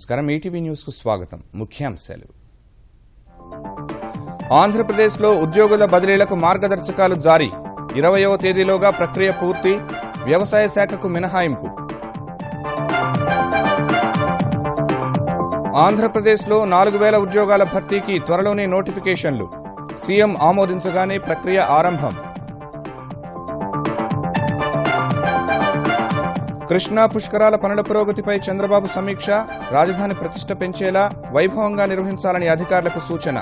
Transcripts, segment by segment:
నమస్కారం ETV news కు స్వాగతం ముఖ్యాంశాలు ఆంధ్రప్రదేశ్లో ఉద్యోగుల బదిలీలకు మార్గదర్శకాలు జారీ 20వ తేదీలోగా ప్రక్రియ పూర్తి వ్యవసాయ శాఖకు మినహాయింపు ఆంధ్రప్రదేశ్లో 4000 ఉద్యోగాల భర్తీకి త్వరలోనే నోటిఫికేషన్లు సీఎం ఆమోదించగానే ప్రక్రియ ఆరంభం కృష్ణా పుష్కరాల పనుల పురోగతిపై చంద్రబాబు సమీక్ష రాజధాని ప్రతిష్ఠ పెంచేలా వైభవంగా నిర్వహించాలని అధికారులకు సూచన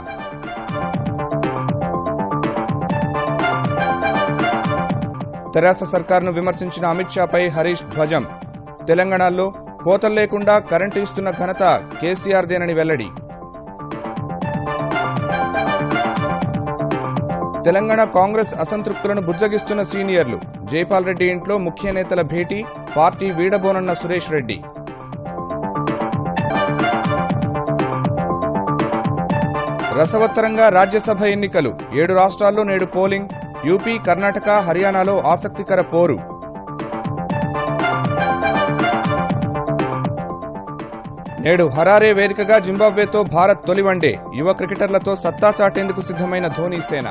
తెరాస సర్కారును విమర్శించిన అమిత్ షాపై హరీష్ ధ్వజం తెలంగాణలో కోతలు లేకుండా కరెంటు ఇస్తున్న ఘనత కేసీఆర్దేనని వెల్లడి తెలంగాణ కాంగ్రెస్ అసంతృప్తులను బుజ్జగిస్తున్న సీనియర్లు జైపాల్ రెడ్డి ఇంట్లో ముఖ్య నేతల భేటీ పార్టీ వీడబోనన్న సురేష్ రెడ్డి రసవత్తరంగా రాజ్యసభ ఎన్నికలు 7 రాష్ట్రాల్లో నేడు పోలింగ్ యూపీ కర్ణాటక హర్యానాలో ఆసక్తికర పోరు నేడు హరారే వేదికగా జింబాబ్వేతో భారత్ తొలి వన్డే యువ క్రికెటర్లతో సత్తా చాటేందుకు సిద్ధమైన ధోనీ సేన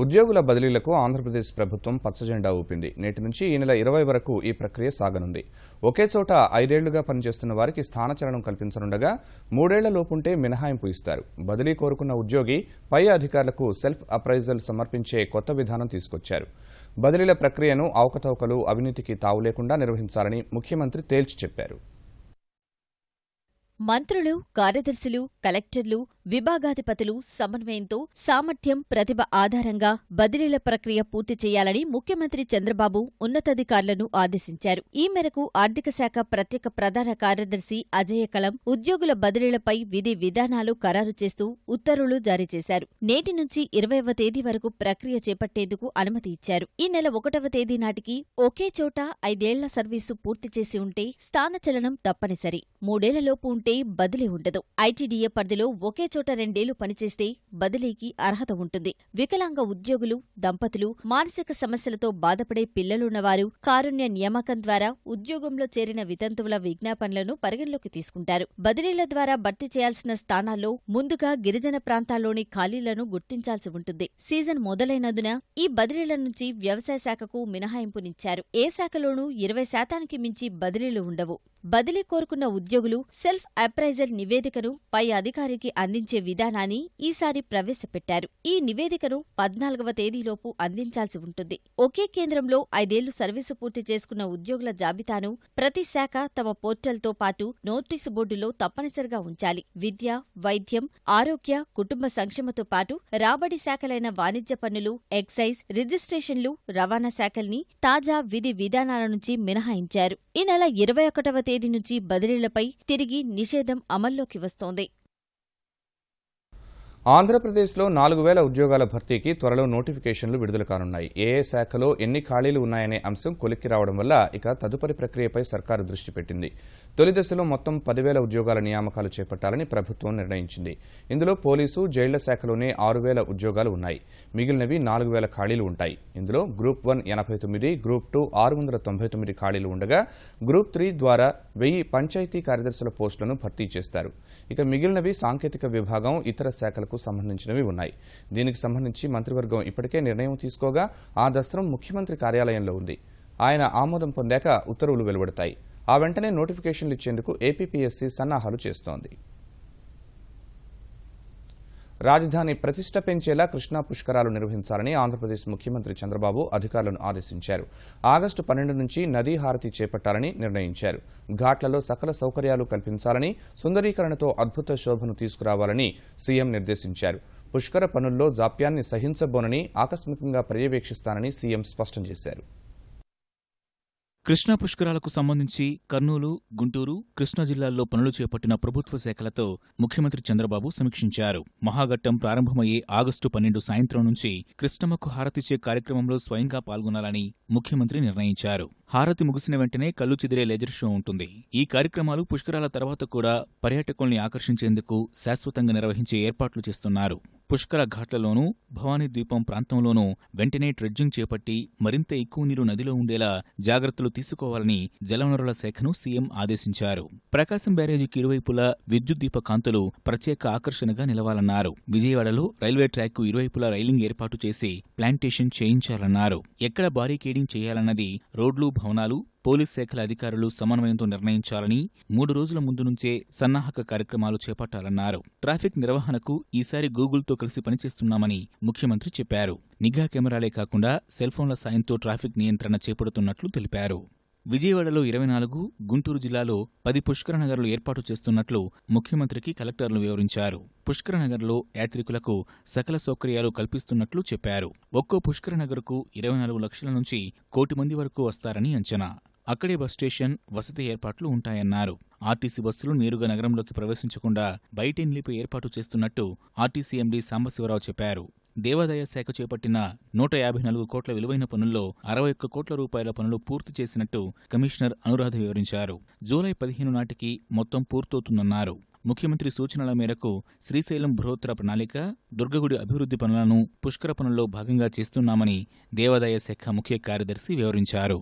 ఉద్యోగుల బదిలీలకు ఆంధ్రప్రదేశ్ ప్రభుత్వం పచ్చజెండా ఊపింది నేటి నుంచి ఈ నెల 20 వరకు ఈ ప్రక్రియ సాగనుంది ఒకే చోట 5 ఏళ్లుగా పనిచేస్తున్న వారికి స్థానచలనం కల్పించనుండగా 3 ఏళ్ల లోపుంటే మినహాయింపు ఇస్తారు బదిలీ కోరుకున్న ఉద్యోగి పై అధికారులకు సెల్ఫ్ అప్రైజల్ సమర్పించే కొత్త విధానం తీసుకొచ్చారు బదిలీల ప్రక్రియను అవకతవకలు అవినీతికి తావు లేకుండా నిర్వహించాలని ముఖ్యమంత్రి తేల్చి చెప్పారు మంత్రులు కార్యదర్శులు కలెక్టర్లు విభాగాధిపతులు సమన్వయంతో సామర్థ్యం ప్రతిభ ఆధారంగా బదిలీల ప్రక్రియ పూర్తి చేయాలని ముఖ్యమంత్రి చంద్రబాబు ఉన్నతాధికారులను ఆదేశించారు ఈ మేరకు ఆర్థిక శాఖ ప్రత్యేక ప్రధాన కార్యదర్శి అజయ కలం ఉద్యోగుల బదిలీలపై విధి విధానాలు ఖరారు చేస్తూ ఉత్తర్వులు జారీ చేశారు నేటి నుంచి 20వ తేదీ వరకు ప్రక్రియ చేపట్టేందుకు అనుమతి ఇచ్చారు ఈ నెల 1వ తేదీ నాటికి ఒకే చోట 5 ఏళ్ల సర్వీసు పూర్తి చేసి ఉంటే స్థానచలనం తప్పనిసరి 3 ఏళ్లలోపు ఉంటే బదిలీ ఉండదు ఐటీడీఏ పరిధిలో ఒకే చోట 2 ఏళ్లు పనిచేస్తే బదిలీకి అర్హత ఉంటుంది వికలాంగ ఉద్యోగులు దంపతులు మానసిక సమస్యలతో బాధపడే పిల్లలున్నవారు కారుణ్య నియామకం ద్వారా ఉద్యోగంలో చేరిన వితంతువుల విజ్ఞాపనలను పరిగణలోకి తీసుకుంటారు బదిలీల ద్వారా భర్తీ చేయాల్సిన స్థానాల్లో ముందుగా గిరిజన ప్రాంతాల్లోని ఖాళీలను గుర్తించాల్సి ఉంటుంది సీజన్ మొదలైనందున ఈ బదిలీల నుంచి వ్యవసాయ శాఖకు మినహాయింపునిచ్చారు ఏ శాఖలోనూ 20% మించి బదిలీలు ఉండవు బదిలీ కోరుకున్న ఉద్యోగులు సెల్ఫ్ అప్రైజల్ నివేదికను పై అధికారికి అందించే విధానాన్ని ఈసారి ప్రవేశపెట్టారు ఈ నివేదికను 14వ తేదీలోపు అందించాల్సి ఉంటుంది ఒకే కేంద్రంలో 5 ఏళ్లు సర్వీసు పూర్తి చేసుకున్న ఉద్యోగుల జాబితాను ప్రతి శాఖ తమ పోర్టల్తో పాటు నోటీసు బోర్డులో తప్పనిసరిగా ఉంచాలి విద్య వైద్యం ఆరోగ్య కుటుంబ సంక్షేమతో పాటు రాబడి శాఖలైన వాణిజ్య పన్నులు ఎక్సైజ్ రిజిస్ట్రేషన్లు రవాణా శాఖల్ని తాజా విధి విధానాల నుంచి మినహాయించారు ఈ నెల 21వ తేదీ నుంచి బదిలీలపై తిరిగి నిషేధం అమల్లోకి వస్తోంది ఆంధ్రప్రదేశ్లో 4000 ఉద్యోగాల భర్తీకి త్వరలో నోటిఫికేషన్లు విడుదల కానున్నాయి ఏ శాఖలో ఎన్ని ఖాళీలు ఉన్నాయనే అంశం కొలిక్కి రావడం వల్ల ఇక తదుపరి ప్రక్రియపై సర్కారు దృష్టి పెట్టింది తొలి దశలో మొత్తం 10,000 ఉద్యోగాల నియామకాలు చేపట్టాలని ప్రభుత్వం నిర్ణయించింది ఇందులో పోలీసు జైళ్ల శాఖలోనే 6,000 ఉద్యోగాలు ఉన్నాయి మిగిలినవి 4,000 ఖాళీలు ఉంటాయి ఇందులో గ్రూప్ 1 89 గ్రూప్ 2 699 ఖాళీలు ఉండగా గ్రూప్ 3 ద్వారా 1000 పంచాయతీ కార్యదర్శుల పోస్టులను భర్తీ చేస్తారు ఇక మిగిలినవి సాంకేతిక విభాగం ఇతర శాఖలకు సంబంధించినవి ఉన్నాయి దీనికి సంబంధించి మంత్రివర్గం ఇప్పటికే నిర్ణయం తీసుకోగా ఆ దస్త్రం ముఖ్యమంత్రి కార్యాలయంలో ఉంది ఆయన ఆమోదం పొందాక ఉత్తర్వులు వెలువడతాయి ఆ వెంటనే నోటిఫికేషన్లు ఇచ్చేందుకు ఏపీపీఎస్సీ సన్నాహాలు చేస్తోంది రాజధాని ప్రతిష్ఠ పెంచేలా కృష్ణా పుష్కరాలు నిర్వహించాలని ఆంధ్రప్రదేశ్ ముఖ్యమంత్రి చంద్రబాబు అధికారులను ఆదేశించారు ఆగస్టు 12 నుంచి నదీ హారతి చేపట్టాలని నిర్ణయించారు ఘాట్లలో సకల సౌకర్యాలు కల్పించాలని సుందరీకరణతో అద్భుత శోభను తీసుకురావాలని సీఎం నిర్దేశించారు పుష్కర పనుల్లో జాప్యాన్ని సహించబోనని ఆకస్మికంగా పర్యవేక్షిస్తానని సీఎం స్పష్టం చేశారు కృష్ణా పుష్కరాలకు సంబంధించి కర్నూలు, గుంటూరు, కృష్ణా జిల్లాల్లో పనులు చేపట్టిన ప్రభుత్వ శాఖలతో ముఖ్యమంత్రి చంద్రబాబు సమీక్షించారు. మహాఘట్టం ప్రారంభమయ్యే ఆగస్టు 12 సాయంత్రం నుంచి కృష్ణమ్మకు హారతిచ్చే కార్యక్రమంలో స్వయంగా పాల్గొనాలని ముఖ్యమంత్రి నిర్ణయించారు. హారతి ముగిసిన వెంటనే కళ్లు చెదిరే లేజర్ షో ఉంటుంది. ఈ కార్యక్రమాలు పుష్కరాల తర్వాత కూడా పర్యాటకుల్ని ఆకర్షించేందుకు శాశ్వతంగా నిర్వహించే ఏర్పాట్లు చేస్తున్నారు. పుష్కర ఘాట్లలోనూ, భవానీ ద్వీపం ప్రాంతంలోనూ వెంటనే ట్రెడ్జింగ్ చేపట్టి మరింత ఎక్కువ నీరు నదిలో ఉండేలా జాగ్రత్తలు తీసుకోవాలని జలవనరుల శాఖను సీఎం ఆదేశించారు. ప్రకాశం బ్యారేజీకి ఇరువైపులా విద్యుత్ దీప కాంతులు ప్రత్యేక ఆకర్షణగా నిలవాలన్నారు. విజయవాడలో రైల్వే ట్రాక్కు ఇరువైపులా రైలింగ్ ఏర్పాటు చేసి ప్లాంటేషన్ చేయించాలన్నారు. ఎక్కడ బారికేడింగ్ చేయాలన్నది రోడ్లు, భవనాలు, పోలీస్ శాఖల అధికారులు సమన్వయంతో నిర్ణయించాలని 3 రోజుల ముందు నుంచే సన్నాహక కార్యక్రమాలు చేపట్టాలన్నారు. ట్రాఫిక్ నిర్వహణకు ఈసారి గూగుల్తో కలిసి పనిచేస్తున్నామని ముఖ్యమంత్రి చెప్పారు. నిఘా కెమెరాలే కాకుండా సెల్ఫోన్ల సాయంతో ట్రాఫిక్ నియంత్రణ చేపడుతున్నట్లు తెలిపారు. విజయవాడలో 24, గుంటూరు జిల్లాలో 10 పుష్కరనగర్లు ఏర్పాటు చేస్తున్నట్లు ముఖ్యమంత్రికి కలెక్టర్లు వివరించారు. పుష్కరనగర్లో యాత్రికులకు సకల సౌకర్యాలు కల్పిస్తున్నట్లు చెప్పారు. ఒక్కో పుష్కరనగర్కు 24 లక్షల నుంచి 1 కోటి మంది వరకు వస్తారని అంచనా. అక్కడే బస్ స్టేషన్, వసతి ఏర్పాట్లు ఉంటాయన్నారు. ఆర్టీసీ బస్సులు నేరుగా నగరంలోకి ప్రవేశించకుండా బయటే నిలిపి ఏర్పాటు చేస్తున్నట్టు ఆర్టీసీ ఎండీ సాంబశివరావు చెప్పారు. దేవాదాయ శాఖ చేపట్టిన 154 కోట్ల విలువైన పనుల్లో 61 కోట్ల రూపాయల పనులు పూర్తి చేసినట్టు కమిషనర్ అనురాధ వివరించారు. జూలై 15 నాటికి మొత్తం పూర్తవుతుందన్నారు. ముఖ్యమంత్రి సూచనల మేరకు శ్రీశైలం బృహత్తర ప్రణాళిక, దుర్గగుడి అభివృద్ధి పనులను పుష్కర పనుల్లో భాగంగా చేస్తున్నామని దేవాదాయ శాఖ ముఖ్య కార్యదర్శి వివరించారు.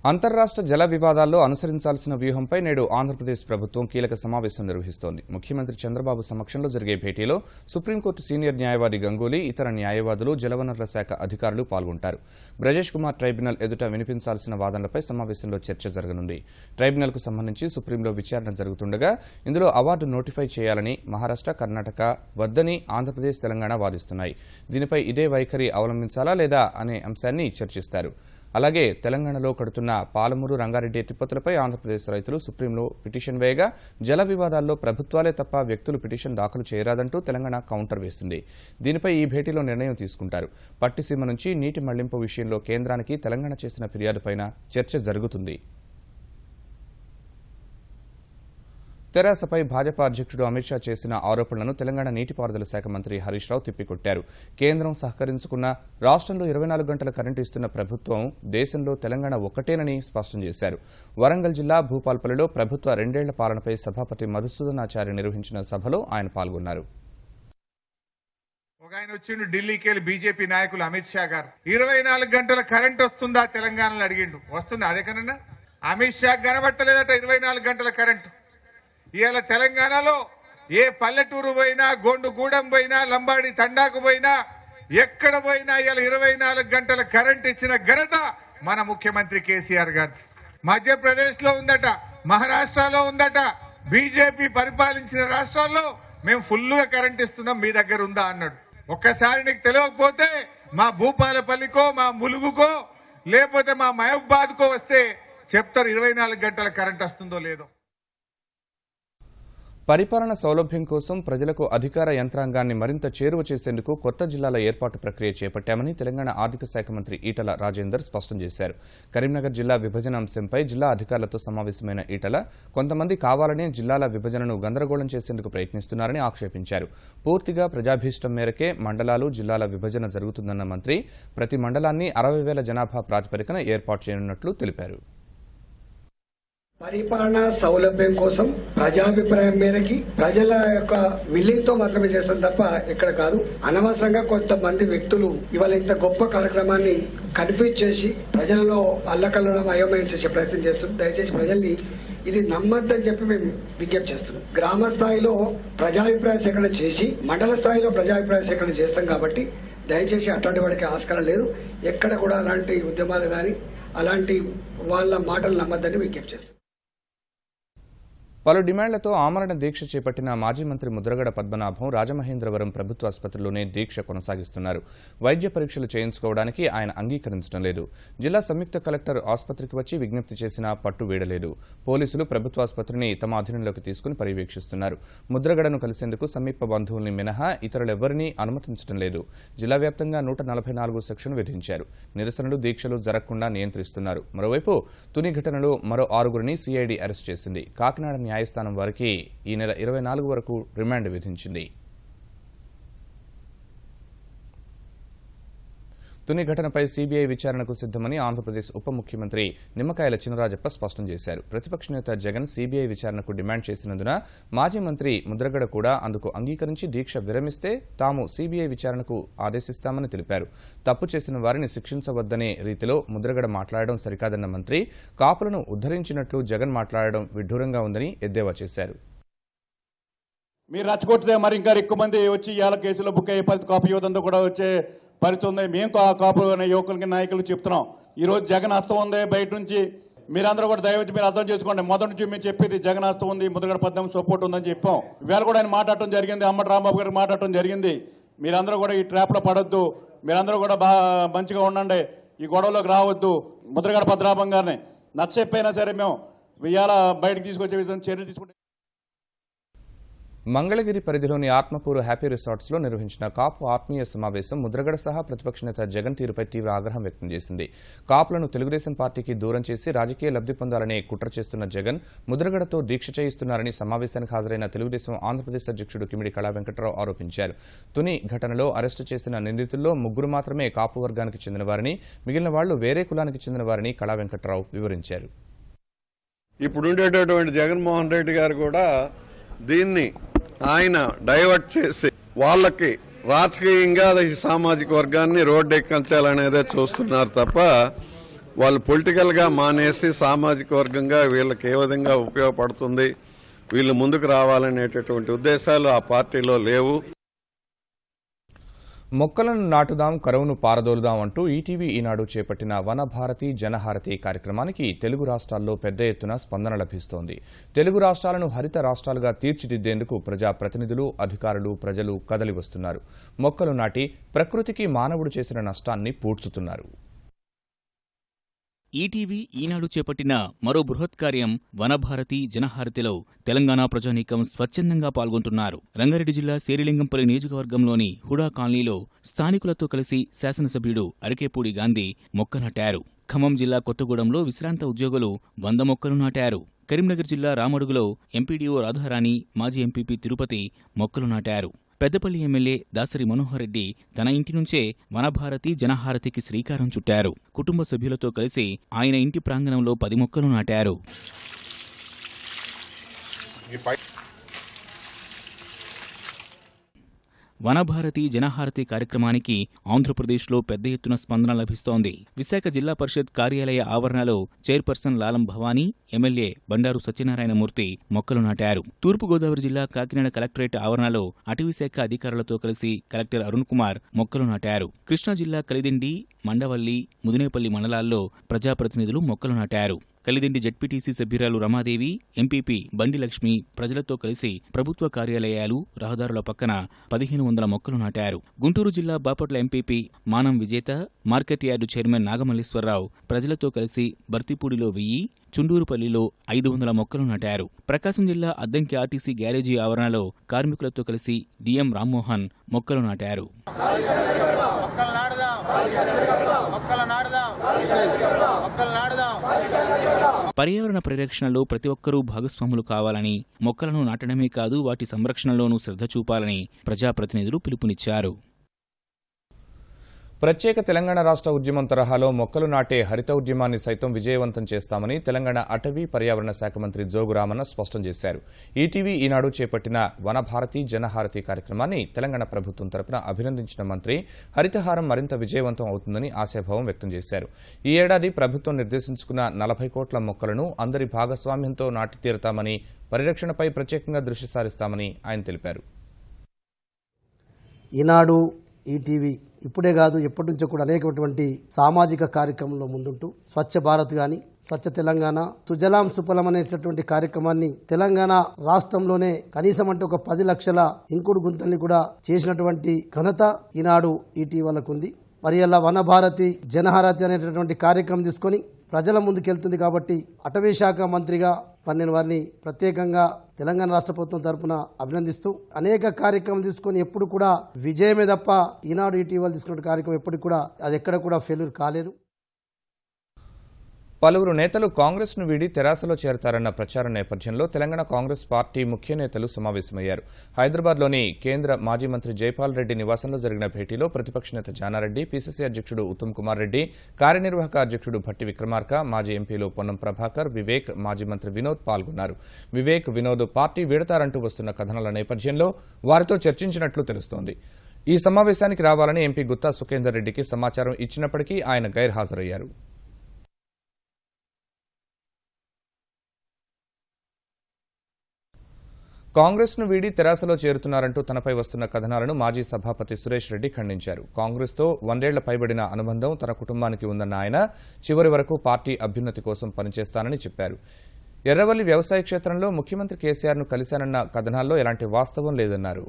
అంతర్రాష్ట్ర జల వివాదాల్లో అనుసరించాల్సిన వ్యూహంపై నేడు ఆంధ్రప్రదేశ్ ప్రభుత్వం కీలక సమావేశం నిర్వహిస్తోంది. ముఖ్యమంత్రి చంద్రబాబు సమక్షంలో జరిగే భేటీలో సుప్రీంకోర్టు సీనియర్ న్యాయవాది గంగూలీ, ఇతర న్యాయవాదులు, జలవనరుల శాఖ అధికారులు పాల్గొంటారు. బ్రజేష్ కుమార్ ట్రైబ్యునల్ ఎదుట వినిపించాల్సిన వాదనలపై సమావేశంలో చర్చ జరగనుంది. ట్రైబ్యునల్కు సంబంధించి సుప్రీంలో విచారణ జరుగుతుండగా ఇందులో అవార్డు నోటిఫై చేయాలని మహారాష్ట్ర, కర్ణాటక వద్దని ఆంధ్రప్రదేశ్, తెలంగాణ వాదిస్తున్నాయి. దీనిపై ఇదే వైఖరి అవలంబించాలా లేదా అనే అంశాన్ని చర్చిస్తారు. అలాగే తెలంగాణలో కడుతున్న పాలమూరు, రంగారెడ్డి ఎత్తిపోతలపై ఆంధ్రప్రదేశ్ రైతులు సుప్రీంలో పిటిషన్ వేయగా జల వివాదాల్లో ప్రభుత్వాలే తప్ప వ్యక్తులు పిటిషన్ దాఖలు చేయరాదంటూ తెలంగాణ కౌంటర్ వేసింది. దీనిపై ఈ భేటీలో నిర్ణయం తీసుకుంటారు. పట్టిసీమ నుంచి నీటి మళ్లింపు విషయంలో కేంద్రానికి తెలంగాణ చేసిన ఫిర్యాదుపైన చర్చ జరుగుతుంది. తెరాసపై భాజపా అధ్యక్షుడు అమిత్ షా చేసిన ఆరోపణలను తెలంగాణ నీటిపారుదల శాఖ మంత్రి హరీష్ రావు తిప్పికొట్టారు. కేంద్రం సహకరించుకున్న రాష్ట్రంలో 24 గంటల కరెంటు ఇస్తున్న ప్రభుత్వం దేశంలో తెలంగాణ ఒక్కటేనని స్పష్టం చేశారు. వరంగల్ జిల్లా భూపాల్పల్లిలో ప్రభుత్వ 2 ఏళ్ల పాలనపై సభాపతి మధుసూదనాచార్య నిర్వహించిన సభలో ఆయన పాల్గొన్నారు. ఒక ఆయన వచ్చిండు ఢిల్లీకి వెళ్ళి బీజేపీ నాయకులు అమిత్ షా గారు 24 గంటల కరెంట్ వస్తుందా తెలంగాణలో అడిగిండు. వస్తుంది అదే కన్నా అమిత్ షా కనబడతలేదట 24 గంటల కరెంటు. ఇవాళ తెలంగాణలో ఏ పల్లెటూరు పోయినా, గోండుగూడెం పోయినా, లంబాడి తండాకు పోయినా, ఎక్కడ పోయినా ఇవాళ 24 గంటల కరెంట్ ఇచ్చిన ఘనత మన ముఖ్యమంత్రి కేసీఆర్ గారు. మధ్యప్రదేశ్ లో ఉందట, మహారాష్ట్రలో ఉందట. బీజేపీ పరిపాలించిన రాష్ట్రాల్లో మేము ఫుల్గా కరెంట్ ఇస్తున్నాం, మీ దగ్గర ఉందా అన్నాడు. ఒక్కసారి నీకు తెలియకపోతే మా భూపాలపల్లికో, మా ములుగుకో, లేకపోతే మా మహబూబాద్కో వస్తే చెప్తారు 24 గంటల కరెంట్ వస్తుందో లేదో. పరిపాలన సౌలభ్యం కోసం ప్రజలకు అధికార యంత్రాంగాన్ని మరింత చేరువ చేసేందుకు కొత్త జిల్లాల ఏర్పాటు ప్రక్రియ చేపట్టామని తెలంగాణ ఆర్థిక శాఖ మంత్రి ఈటల రాజేందర్ స్పష్టం చేశారు. కరీంనగర్ జిల్లా విభజన అంశంపై జిల్లా అధికారులతో సమావేశమైన ఈటల కొంతమంది కావాలనే జిల్లాల విభజనను గందరగోళం చేసేందుకు ప్రయత్నిస్తున్నారని ఆక్షేపించారు. పూర్తిగా ప్రజాభీష్టం మేరకే మండలాలు, జిల్లాల విభజన జరుగుతుందన్న మంత్రి ప్రతి మండలాన్ని 60,000 జనాభా ప్రాతిపదికన ఏర్పాటు చేయనున్నట్లు తెలిపారు. పరిపాలన సౌలభ్యం కోసం ప్రజాభిప్రాయం మేరకి ప్రజల యొక్క విల్లింగ్ తో మాత్రమే చేస్తాం తప్ప ఎక్కడ కాదు. అనవసరంగా కొంతమంది వ్యక్తులు ఇవాళ ఇంత గొప్ప కార్యక్రమాన్ని కన్ఫ్యూజ్ చేసి ప్రజలలో అల్లకల్లోలం అయోమయం చేసే ప్రయత్నం చేస్తున్నాం. దయచేసి ప్రజల్ని ఇది నమ్మద్దని చెప్పి మేము విజ్ఞప్తి చేస్తున్నాం. గ్రామ స్థాయిలో ప్రజాభిప్రాయ సేకరణ చేసి మండల స్థాయిలో ప్రజాభిప్రాయ సేకరణ చేస్తాం కాబట్టి దయచేసి అట్లాంటి వాడికి ఆస్కారం లేదు. ఎక్కడ కూడా అలాంటి ఉద్యమాలు కానీ అలాంటి వాళ్ళ మాటలు నమ్మద్దని విజ్ఞప్తి చేస్తాం. పలు డిమాండ్లతో ఆమరణ దీక్ష చేపట్టిన మాజీ మంత్రి ముద్రగడ పద్మనాభం రాజమహేంద్రవరం ప్రభుత్వ ఆసుపత్రిలోనే దీక్ష కొనసాగిస్తున్నారు. వైద్య పరీక్షలు చేయించుకోవడానికి ఆయన అంగీకరించడం లేదు. జిల్లా సంయుక్త కలెక్టర్ ఆసుపత్రికి వచ్చి విజ్ఞప్తి చేసినా పట్టు వీడలేదు. పోలీసులు ప్రభుత్వ ఆసుపత్రిని తమ అధీనంలోకి తీసుకుని పర్యవేక్షిస్తున్నారు. ముద్రగడను కలిసేందుకు సమీప బంధువుల్ని మినహా ఇతరులెవ్వరినీ అనుమతించడం లేదు. జిల్లా వ్యాప్తంగా 144 సెక్షన్ విధించారు. నిరసనలు దీక్షలు జరగకుండా నియంత్రిస్తున్నారు. మరోవైపు తుని ఘటనలో మరో 6గురిని సిఐడి అరెస్ట్ చేసింది. కాకినాడ న్యాయస్థానం వారికి ఈ నెల 24 వరకు రిమాండ్ విధించింది. తుని ఘటనపై సీబీఐ విచారణకు సిద్దమని ఆంధ్రప్రదేశ్ ఉప ముఖ్యమంత్రి నిమ్మకాయల చినరాజప్ప స్పష్టం చేశారు. ప్రతిపక్ష నేత జగన్ సీబీఐ విచారణకు డిమాండ్ చేసినందున మాజీ మంత్రి ముద్రగడ కూడా అందుకు అంగీకరించి దీక్ష విరమిస్తే తాము సీబీఐ విచారణకు ఆదేశిస్తామని తెలిపారు. తప్పు చేసిన వారిని శిక్షించవద్దనే రీతిలో ముద్రగడ మాట్లాడడం సరికాదన్న మంత్రి కాపులను ఉద్ధరించినట్లు జగన్ మాట్లాడడం విడ్డూరంగా ఉందని ఎద్దేవా చేశారు. మీరు రచ్చగొట్టితే మరి ఇంకా ఎక్కువ మంది వచ్చి ఇవాళ కేసులో బుక్ అయ్యే పరిస్థితి కాపు యువతంతా కూడా వచ్చే పరిస్థితి ఉంది. మేము కాపు అనే యువకులకి నాయకులు చెప్తున్నాం. ఈరోజు జగన్ హస్తం ఉంది బయట నుంచి. మీరందరూ కూడా దయవచ్చి మీరు అర్థం చేసుకోండి. మొదటి నుంచి మేము చెప్పేది జగన్ హస్తం ఉంది, ముద్రగడ పద్మనాభం సపోర్ట్ ఉందని చెప్పాం. ఇవాళ కూడా ఆయన మాట్లాడటం జరిగింది, అమ్మటి రాంబాబు గారికి మాట్లాడటం జరిగింది. మీరందరూ కూడా ఈ ట్రాప్లో పడొద్దు, మీరందరూ కూడా మంచిగా ఉండండి, ఈ గొడవలోకి రావద్దు. ముద్రగడ పద్మనాభం గారిని నచ్చకపోయినా సరే మేము ఇవాళ బయటకు తీసుకొచ్చే విధంగా చర్యలు తీసుకుంటే. మంగళగిరి పరిధిలోని ఆత్మకూరు హ్యాపీ రిసార్ట్స్లో నిర్వహించిన కాపు ఆత్మీయ సమావేశం ముద్రగడ సహా ప్రతిపక్ష నేత జగన్ తీరుపై తీవ్ర ఆగ్రహం వ్యక్తం చేసింది. కాపులను తెలుగుదేశం పార్టీకి దూరం చేసి రాజకీయ లబ్ధి పొందాలనే కుట్ర చేస్తున్న జగన్ ముద్రగడతో దీక్ష చేయిస్తున్నారని సమావేశానికి హాజరైన తెలుగుదేశం ఆంధ్రప్రదేశ్ అధ్యక్షుడు కిమిడి కళా వెంకట్రావు ఆరోపించారు. తుని ఘటనలో అరెస్టు చేసిన నిందితుల్లో 3 మాత్రమే కాపు వర్గానికి చెందిన వారని, మిగిలిన వాళ్లు వేరే కులానికి చెందిన వారని కళా వెంకట్రావు వివరించారు. ఇప్పుడుండేటటువంటి జగన్మోహన్ రెడ్డి గారు కూడా దీన్ని ఆయన డైవర్ట్ చేసి వాళ్ళకి రాజకీయంగా ఈ సామాజిక వర్గాన్ని రోడ్డెక్కించాలనేదే చూస్తున్నారు తప్ప వాళ్ళు పొలిటికల్గా మానేసి సామాజిక వర్గంగా వీళ్ళకి ఏ విధంగా ఉపయోగపడుతుంది, వీళ్ళు ముందుకు రావాలనేటటువంటి ఉద్దేశాలు ఆ పార్టీలో లేవు. మొక్కలను నాటుదాం, కరువును పారదోలుదాం అంటూ ఈటీవీ ఈనాడు చేపట్టిన వనభారతి జనహారతి కార్యక్రమానికి తెలుగు రాష్ట్రాల్లో పెద్ద ఎత్తున స్పందన లభిస్తోంది. తెలుగు రాష్ట్రాలను హరిత రాష్ట్రాలుగా తీర్చిదిద్దేందుకు ప్రజాప్రతినిధులు, అధికారులు, ప్రజలు కదలి వస్తున్నారు. మొక్కలు నాటి ప్రకృతికి మానవుడు చేసిన నష్టాన్ని పూడ్చుతున్నారు. ఈటీవీ ఈనాడు చేపట్టిన మరో బృహత్ కార్యం వనభారతి జనహారతిలో తెలంగాణ ప్రజానీకం స్వచ్ఛందంగా పాల్గొంటున్నారు. రంగారెడ్డి జిల్లా శేరిలింగంపల్లి నియోజకవర్గంలోని హుడా కాలనీలో స్థానికులతో కలిసి శాసనసభ్యుడు అరికేపూడి గాంధీ మొక్క నాటారు. ఖమ్మం జిల్లా కొత్తగూడెంలో విశ్రాంత ఉద్యోగులు 100 మొక్కలు నాటారు. కరీంనగర్ జిల్లా రామడుగులో ఎంపీడీఓ రాధారాణి, మాజీ ఎంపీపీ తిరుపతి మొక్కలు నాటారు. పెద్దపల్లి ఎమ్మెల్యే దాసరి మనోహర్ రెడ్డి తన ఇంటి నుంచే వనభారతి జనహారతికి శ్రీకారం చుట్టారు. కుటుంబ సభ్యులతో కలిసి ఆయన ఇంటి ప్రాంగణంలో 10 మొక్కలు నాటారు. వనభారతి జనహారతి కార్యక్రమానికి ఆంధ్రప్రదేశ్లో పెద్ద ఎత్తున స్పందన లభిస్తోంది. విశాఖ జిల్లా పరిషత్ కార్యాలయ ఆవరణలో చైర్పర్సన్ లాలం భవానీ, ఎమ్మెల్యే బండారు సత్యనారాయణమూర్తి మొక్కలు నాటారు. తూర్పుగోదావరి జిల్లా కాకినాడ కలెక్టరేట్ ఆవరణలో అటవీశాఖ అధికారులతో కలిసి కలెక్టర్ అరుణ్ కుమార్ మొక్కలు నాటారు. కృష్ణా జిల్లా కలిదిండి, మండవల్లి, ముదినేపల్లి మండలాల్లో ప్రజాప్రతినిధులు మొక్కలు నాటారు. కలిదిండి జెడ్పీటీసీ సభ్యురాలు రమాదేవి, ఎంపీపీ బండి లక్ష్మి ప్రజలతో కలిసి ప్రభుత్వ కార్యాలయాలు, రహదారుల పక్కన 1500 మొక్కలు నాటారు. గుంటూరు జిల్లా బాపట్ల ఎంపీపీ మానం విజేత, మార్కెట్ యార్డు చైర్మన్ నాగమల్లేశ్వరరావు ప్రజలతో కలిసి బర్తిపూడిలో 1000, చుండూరుపల్లిలో 500 మొక్కలు నాటారు. ప్రకాశం జిల్లా అద్దంకి ఆర్టీసీ గ్యారేజీ ఆవరణలో కార్మికులతో కలిసి డిఎం రామ్మోహన్ మొక్కలు నాటారు. పర్యావరణ పరిరక్షణలో ప్రతి ఒక్కరూ భాగస్వాములు కావాలని, మొక్కలను నాటడమే కాదు వాటి సంరక్షణలోనూ శ్రద్ధ చూపాలని ప్రజాప్రతినిధులు పిలుపునిచ్చారు. ప్రత్యేక తెలంగాణ రాష్ట్ర ఉద్యమం తరహాలో మొక్కలు నాటే హరిత ఉద్యమాన్ని సైతం విజయవంతం చేస్తామని తెలంగాణ అటవీ పర్యావరణ శాఖ మంత్రి జోగు రామన్న స్పష్టం చేశారు. ఈటీవీ ఈనాడు చేపట్టిన వనభారతి జనహారతి కార్యక్రమాన్ని తెలంగాణ ప్రభుత్వం తరపున అభినందించిన మంత్రి హరితహారం మరింత విజయవంతం అవుతుందని ఆశాభావం వ్యక్తం చేశారు. ఈ ఏడాది ప్రభుత్వం నిర్దేశించుకున్న 40 కోట్ల మొక్కలను అందరి భాగస్వామ్యంతో నాటి తీరుతామని, పరిరక్షణపై ప్రత్యేకంగా దృష్టి సారిస్తామని ఆయన తెలిపారు. ఈనాడు ఈటీవీ ఇప్పుడే కాదు ఎప్పటి నుంచో కూడా అనేకటువంటి సామాజిక కార్యక్రమంలో ముందుంటూ స్వచ్ఛ భారత్ గాని స్వచ్ఛ తెలంగాణ సుజలాం సుఫలం అనేటటువంటి కార్యక్రమాన్ని తెలంగాణ రాష్ట్రంలోనే కనీసం అంటే ఒక 10 లక్షల ఇంకుడు గుంతల్ని కూడా చేసినటువంటి ఘనత ఈనాడు ఈటీవీ వాళ్ళకు ఉంది. మరి అలా వనభారతి జనహారతి అనేటటువంటి కార్యక్రమం తీసుకొని ప్రజల ముందుకెళ్తుంది కాబట్టి అటవీ శాఖ మంత్రిగా నేను వారిని ప్రత్యేకంగా తెలంగాణ రాష్ట్ర ప్రభుత్వం తరఫున అభినందిస్తూ అనేక కార్యక్రమం తీసుకొని ఎప్పుడు కూడా విజయమే తప్ప ఈనాడు ఈటీవీ తీసుకున్న కార్యక్రమం ఎప్పటికి కూడా అది ఎక్కడ కూడా ఫెయిల్యూర్ కాలేదు. పలువురు నేతలు కాంగ్రెస్ను వీడి తెరాసలో చేరతారన్న ప్రచారం నేపథ్యంలో తెలంగాణ కాంగ్రెస్ పార్టీ ముఖ్య నేతలు సమావేశమయ్యారు. హైదరాబాద్లోని కేంద్ర మాజీ మంత్రి జైపాల్ రెడ్డి నివాసంలో జరిగిన భేటీలో ప్రతిపక్ష నేత జానారెడ్డి, పీసీసీ అధ్యక్షుడు ఉత్తమ్ కుమార్ రెడ్డి, కార్యనిర్వాహక అధ్యక్షుడు భట్టి విక్రమార్క, మాజీ ఎంపీలు పొన్నం ప్రభాకర్, వివేక్, మాజీ మంత్రి వినోద్ పాల్గొన్నారు. వివేక్, వినోద్ పార్టీ వీడతారంటూ వస్తున్న కథనాల నేపథ్యంలో వారితో చర్చించినట్లు తెలుస్తోంది. ఈ సమావేశానికి రావాలని ఎంపీ గుత్తా సుఖేందర్ రెడ్డికి సమాచారం ఇచ్చినప్పటికీ ఆయన గైర్హాజరయ్యారు. కాంగ్రెస్ను వీడి తెరాసలో చేరుతున్నారంటూ తనపై వస్తున్న కథనాలను మాజీ సభాపతి సురేష్ రెడ్డి ఖండించారు. కాంగ్రెస్తో 100 ఏళ్ల పైబడిన అనుబంధం తన కుటుంబానికి ఉందన్న ఆయన చివరి వరకు పార్టీ అభ్యున్నతి కోసం పనిచేస్తానని చెప్పారు. ఎర్రవల్లి వ్యవసాయ క్షేత్రంలో ముఖ్యమంత్రి కేసీఆర్ను కలిశానన్న కథనాల్లో ఎలాంటి వాస్తవం లేదన్నారు.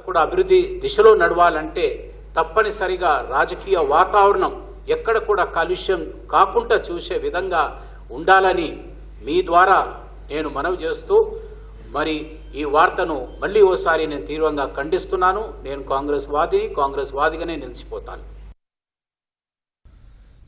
కూడా అభివృద్ధి దిశలో నడవాలంటే తప్పనిసరిగా రాజకీయ వాతావరణం ఎక్కడ కూడా కాలుష్యం కాకుండా చూసే విధంగా ఉండాలని మీ ద్వారా నేను మనవి చేస్తూ మరి ఈ వార్తను మళ్లీ ఓసారి నేను తీవ్రంగా ఖండిస్తున్నాను. నేను కాంగ్రెస్ వాదిగానే నిలిచిపోతాను.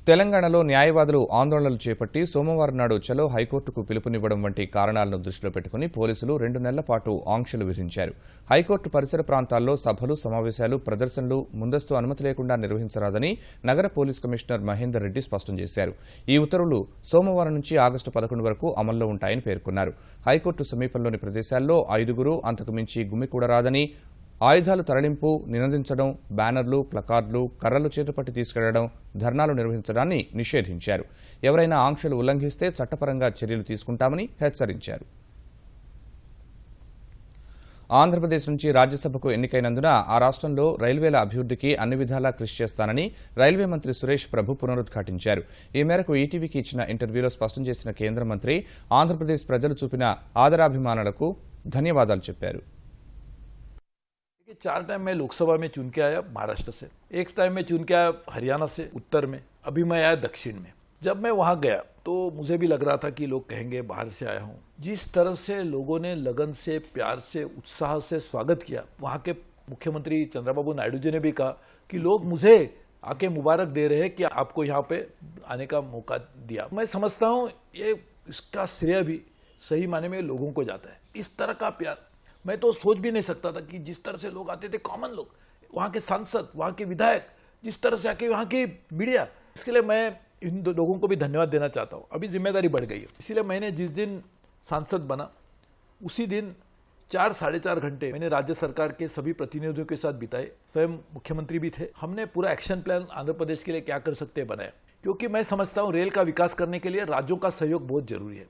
తెలంగాణలో న్యాయవాదులు ఆందోళనలు చేపట్టి సోమవారం నాడు చలో హైకోర్టుకు పిలుపునివ్వడం వంటి కారణాలను దృష్టిలో పెట్టుకుని పోలీసులు 2 నెలల పాటు ఆంక్షలు విధించారు. హైకోర్టు పరిసర ప్రాంతాల్లో సభలు, సమావేశాలు, ప్రదర్శనలు ముందస్తు అనుమతి లేకుండా నిర్వహించరాదని నగర పోలీస్ కమిషనర్ మహేందర్ రెడ్డి స్పష్టం చేశారు. ఈ ఉత్తర్వులు సోమవారం నుంచి ఆగస్టు 11 వరకు అమల్లో ఉంటాయని పేర్కొన్నారు. హైకోర్టు సమీపంలోని ప్రదేశాల్లో 5 అంతకు మించి గుమికూడరాదని, ఆయుధాలు తరలింపు, నినదించడం, బ్యానర్లు, ప్లకార్డులు, కర్రలు చేతుపట్టి తీసుకెళ్లడం, ధర్నాలు నిర్వహించడాన్ని నిషేధించారు. ఎవరైనా ఆంక్షలు ఉల్లంఘిస్తే చట్టపరంగా చర్యలు తీసుకుంటామని హెచ్చరించారు. ఆంధ్రప్రదేశ్ నుంచి రాజ్యసభకు ఎన్నికైనందున ఆ రాష్ట్రంలో రైల్వేల అభివృద్ధికి అన్ని విధాలా కృషి చేస్తానని రైల్వే మంత్రి సురేష్ ప్రభు పునరుద్ఘాటించారు. ఈ మేరకు ఈటీవీకి ఇచ్చిన ఇంటర్వ్యూలో స్పష్టం చేసిన కేంద్ర మంత్రి ఆంధ్రప్రదేశ్ ప్రజలు చూపిన ఆదరాభిమానాలకు ధన్యవాదాలు చెప్పారు. 4 टाइम मैं लोकसभा में चुन के आया महाराष्ट्र से, 1 टाइम में चुन के आया हरियाणा से उत्तर में, अभी मैं आया दक्षिण में. जब मैं वहां गया तो मुझे भी लग रहा था कि लोग कहेंगे बाहर से आया हूं. जिस तरह से लोगों ने लगन से, प्यार से, उत्साह से स्वागत किया, वहां के मुख्यमंत्री चंद्रबाबू नायडू जी ने भी कहा कि लोग मुझे आके मुबारक दे रहे हैं कि आपको यहाँ पे आने का मौका दिया. मैं समझता हूँ ये इसका श्रेय भी सही माने में लोगों को जाता है. इस तरह का प्यार मैं तो सोच भी नहीं सकता था कि जिस तरह से लोग आते थे, कॉमन लोग, वहाँ के सांसद, वहाँ के विधायक, जिस तरह से आके वहाँ की मीडिया, इसके लिए मैं इन लोगों को भी धन्यवाद देना चाहता हूँ. अभी जिम्मेदारी बढ़ गई है, इसलिए मैंने जिस दिन सांसद बना उसी दिन 4-4.5 घंटे मैंने राज्य सरकार के सभी प्रतिनिधियों के साथ बिताए. स्वयं मुख्यमंत्री भी थे. हमने पूरा एक्शन प्लान आंध्र प्रदेश के लिए क्या कर सकते हैं बनाया, क्योंकि मैं समझता हूँ रेल का विकास करने के लिए राज्यों का सहयोग बहुत जरूरी है.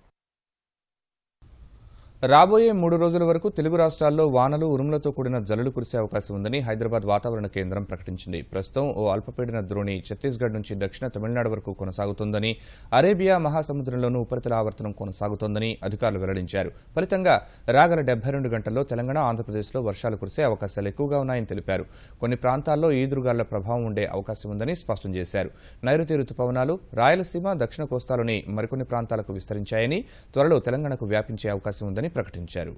రాబోయే 3 రోజుల వరకు తెలుగు రాష్ట్రాల్లో వానలు, ఉరుములతో కూడిన జల్లులు కురిసే అవకాశం ఉందని హైదరాబాద్ వాతావరణ కేంద్రం ప్రకటించింది. ప్రస్తుతం ఓ అల్పపీడన ద్రోణి ఛత్తీస్గఢ్ నుంచి దక్షిణ తమిళనాడు వరకు కొనసాగుతోందని, అరేబియా మహాసముద్రంలోనూ ఉపరితల ఆవర్తనం కొనసాగుతోందని అధికారులు వెల్లడించారు. ఫలితంగా రాగల 72 గంటల్లో తెలంగాణ, ఆంధ్రప్రదేశ్లో వర్షాలు కురిసే అవకాశాలు ఎక్కువగా ఉన్నాయని తెలిపారు. కొన్ని ప్రాంతాల్లో ఈదురుగాళ్ల ప్రభావం ఉండే అవకాశం ఉందని స్పష్టం చేశారు. నైరుతి రుతుపవనాలు రాయలసీమ, దక్షిణ కోస్తాలోని మరికొన్ని ప్రాంతాలకు విస్తరించాయని, త్వరలో తెలంగాణకు వ్యాపించే అవకాశం ఉందని ప్రకటించారు.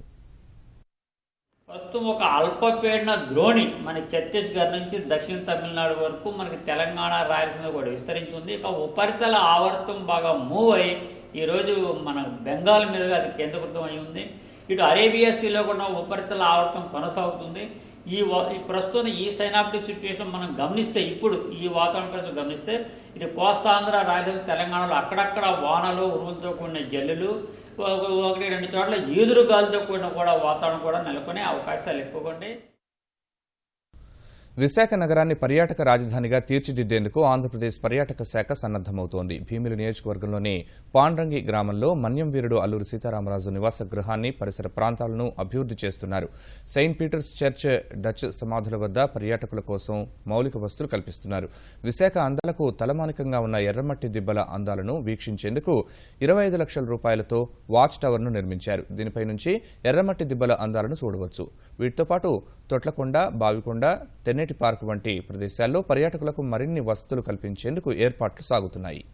ప్రస్తుతం ఒక అల్పపీడన ద్రోణి మన ఛత్తీస్గఢ్ నుంచి దక్షిణ తమిళనాడు వరకు మనకి తెలంగాణ, రాయలసీమ కూడా విస్తరించింది. ఇక ఉపరితల ఆవర్తం బాగా మూవ్ అయ్యి ఈరోజు మన బెంగాల్ మీదుగా అది కేంద్రీకృతం అయి ఉంది. ఇటు అరేబియా సీలో కూడా ఉపరితల ఆవర్తం కొనసాగుతుంది. ప్రస్తుతం ఈ సైనాప్టిక్ సిచ్యువేషన్ మనం గమనిస్తే, ఇప్పుడు ఈ వాతావరణ పరిస్థితులు గమనిస్తే ఇటు కోస్తాంధ్ర, రాయలసీమ, తెలంగాణలో అక్కడక్కడ వానలు, ఉరుములతో కూడిన జల్లులు, 1-2 చోట్ల ఈదురుగాలితో కూడిన కూడా వాతావరణం కూడా నెలకొనే అవకాశాలు ఎక్కువగా ఉంటాయి. విశాఖ నగరాన్ని పర్యాటక రాజధానిగా తీర్చిదిద్దేందుకు ఆంధ్రప్రదేశ్ పర్యాటక శాఖ సన్నద్దమవుతోంది. భీమిలి నియోజకవర్గంలోని పాండ్రంగి గ్రామంలో మన్యం వీరుడు అల్లూరి సీతారామరాజు నివాస గృహాన్ని పరిసర ప్రాంతాలను అభివృద్ది చేస్తున్నారు. సెయింట్ పీటర్స్ చర్చ్, డచ్ సమాధుల వద్ద పర్యాటకుల కోసం మౌలిక వసతులు కల్పిస్తున్నారు. విశాఖ అందాలకు తలమానికంగా ఉన్న ఎర్రమట్టి దిబ్బల అందాలను వీక్షించేందుకు 25 లక్షల రూపాయలతో వాచ్ టవర్ను నిర్మించారు. దీనిపై నుంచి ఎర్రమట్టి దిబ్బల అందాలను చూడవచ్చు. వీటితో పాటు తొట్లకొండ, బావికొండ, తెన్నేటి పార్క్ వంటి ప్రదేశాల్లో పర్యాటకులకు మరిన్ని వసతులు కల్పించేందుకు ఏర్పాట్లు సాగుతున్నాయి.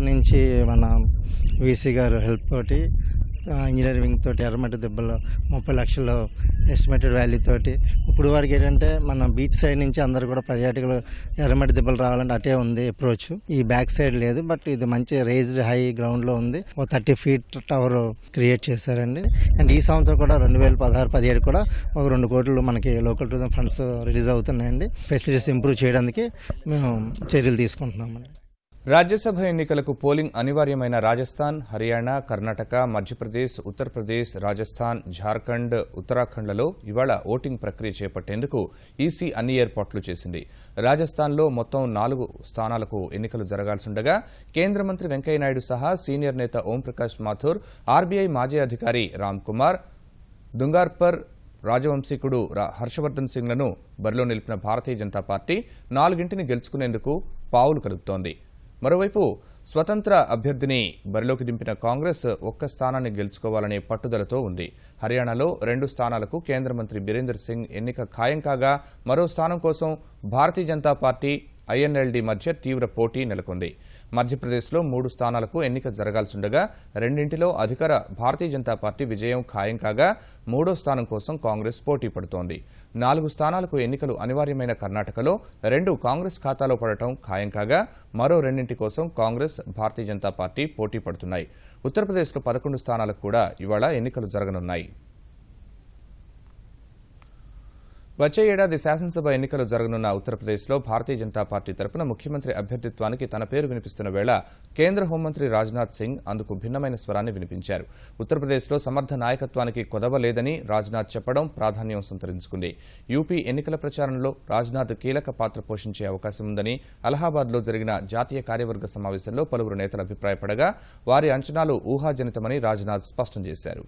నుంచి మన వీసీ గారు హెల్ప్ తోటి ఇంజనీరింగ్ తోటి ఎర్రమట్టి దెబ్బలు 30 లక్షలు ఎస్టిమేటెడ్ వాల్యూ తోటి ఇప్పుడు వరకు ఏంటంటే మన బీచ్ సైడ్ నుంచి అందరు కూడా పర్యాటకులు ఎర్రమట్టి దెబ్బలు రావాలంటే అటే ఉంది అప్రోచ్. ఈ బ్యాక్ సైడ్ లేదు, బట్ ఇది మంచి రైజ్డ్ హై గ్రౌండ్ లో ఉంది. 30 ఫీట్ టవర్ క్రియేట్ చేశారండి. అండ్ ఈ సంవత్సరం కూడా 2016-17 కూడా ఒక 2 కోట్లు మనకి లోకల్ టూరిజం ఫండ్స్ రిలీజ్ అవుతున్నాయండి. ఫెసిలిటీస్ ఇంప్రూవ్ చేయడానికి మేము చర్యలు తీసుకుంటున్నామండి. రాజ్యసభ ఎన్నికలకు పోలింగ్ అనివార్యమైన రాజస్థాన్, హర్యానా, కర్ణాటక, మధ్యప్రదేశ్, ఉత్తరప్రదేశ్, రాజస్థాన్, ఝార్ఖండ్, ఉత్తరాఖండ్లలో ఇవాళ ఓటింగ్ ప్రక్రియ చేపట్టేందుకు ఈసీ అన్ని ఏర్పాట్లు చేసింది. రాజస్థాన్లో మొత్తం 4 స్థానాలకు ఎన్నికలు జరగాల్సిండగా కేంద్ర మంత్రి వెంకయ్యనాయుడు సహా సీనియర్ నేత ఓంప్రకాష్ మాథూర్, ఆర్బీఐ మాజీ అధికారి రామ్ కుమార్, దుంగార్పర్ రాజవంశీకుడు హర్షవర్ధన్ సింగ్లను బరిలో నిలిపిన భారతీయ జనతా పార్టీ 4 గెలుచుకునేందుకు పావులు కలుపుతోంది. మరోవైపు స్వతంత్ర అభ్యర్థిని బరిలోకి దింపిన కాంగ్రెస్ 1 స్థానాన్ని గెలుచుకోవాలనే పట్టుదలతో ఉంది. హర్యానాలో 2 స్థానాలకు కేంద్ర మంత్రి బీరేందర్ సింగ్ ఎన్నిక ఖాయం కాగా మరో స్థానం కోసం భారతీయ జనతా పార్టీ, ఐఎన్ఎల్డీ మధ్య తీవ్ర పోటీ నెలకొంది. మధ్యప్రదేశ్లో 3 స్థానాలకు ఎన్నిక జరగాల్సిండగా 2 అధికార భారతీయ జనతా పార్టీ విజయం ఖాయం కాగా 3వ స్థానం కోసం కాంగ్రెస్ పోటీ పడుతోంది. 4 స్థానాలకు ఎన్నికలు అనివార్యమైన కర్ణాటకలో 2 కాంగ్రెస్ ఖాతాలో పడటం ఖాయం కాగా మరో 2 కోసం కాంగ్రెస్, భారతీయ జనతా పార్టీ పోటీ పడుతున్నాయి. ఉత్తరప్రదేశ్లో 11 స్థానాలకు కూడా ఇవాళ ఎన్నికలు జరగనున్నాయి. వచ్చే ఏడాది శాసనసభ ఎన్నికలు జరగనున్న ఉత్తరప్రదేశ్లో భారతీయ జనతా పార్టీ తరపున ముఖ్యమంత్రి అభ్యర్థిత్వానికి తన పేరు వినిపిస్తున్న వేళ కేంద్ర హోంమంత్రి రాజ్నాథ్ సింగ్ అందుకు భిన్నమైన స్వరాన్ని వినిపించారు. ఉత్తరప్రదేశ్లో సమర్థ నాయకత్వానికి కొదవలేదని రాజ్నాథ్ చెప్పడం ప్రాధాన్యం సంతరించుకుంది. యూపీ ఎన్నికల ప్రచారంలో రాజ్నాథ్ కీలక పాత్ర పోషించే అవకాశం ఉందని అలహాబాద్లో జరిగిన జాతీయ కార్యవర్గ సమావేశంలో పలువురు నేతలు అభిప్రాయపడగా వారి అంచనాలు ఊహాజనితమని రాజ్నాథ్ స్పష్టం చేశారు.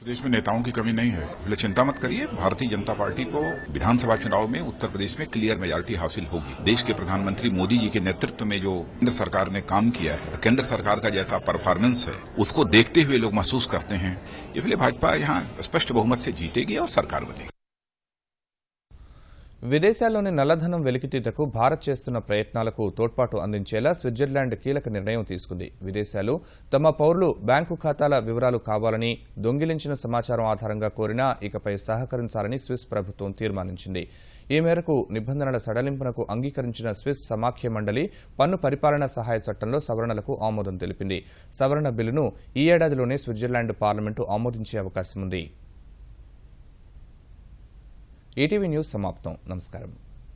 प्रदेश में नेताओं की कमी नहीं है, इसलिए चिंता मत करिए। भारतीय जनता पार्टी को विधानसभा चुनाव में उत्तर प्रदेश में क्लियर मेजॉरिटी हासिल होगी। देश के प्रधानमंत्री मोदी जी के नेतृत्व में जो केंद्र सरकार ने काम किया है, केंद्र सरकार का जैसा परफॉर्मेंस है उसको देखते हुए लोग महसूस करते हैं, इसलिए भाजपा यहाँ स्पष्ट बहुमत से जीतेगी और सरकार बनेगी. విదేశాల్లోని నల్లధనం వెలికితీతకు భారత్ చేస్తున్న ప్రయత్నాలకు తోడ్పాటు అందించేలా స్విట్జర్లాండ్ కీలక నిర్ణయం తీసుకుంది. విదేశాలు తమ పౌరులు బ్యాంకు ఖాతాల వివరాలు కావాలని దొంగిలించిన సమాచారం ఆధారంగా కోరినా ఇకపై సహకరించాలని స్విస్ ప్రభుత్వం తీర్మానించింది. ఈ మేరకు నిబంధనల సడలింపునకు అంగీకరించిన స్విస్ సమాఖ్య మండలి పన్ను పరిపాలనా సహాయ చట్టంలో సవరణలకు ఆమోదం తెలిపింది. సవరణ బిల్లును ఈ ఏడాదిలోనే స్విట్జర్లాండ్ పార్లమెంటు ఆమోదించే అవకాశం ఉంది. ఈటీవీ న్యూస్ సమాప్తం. నమస్కారం.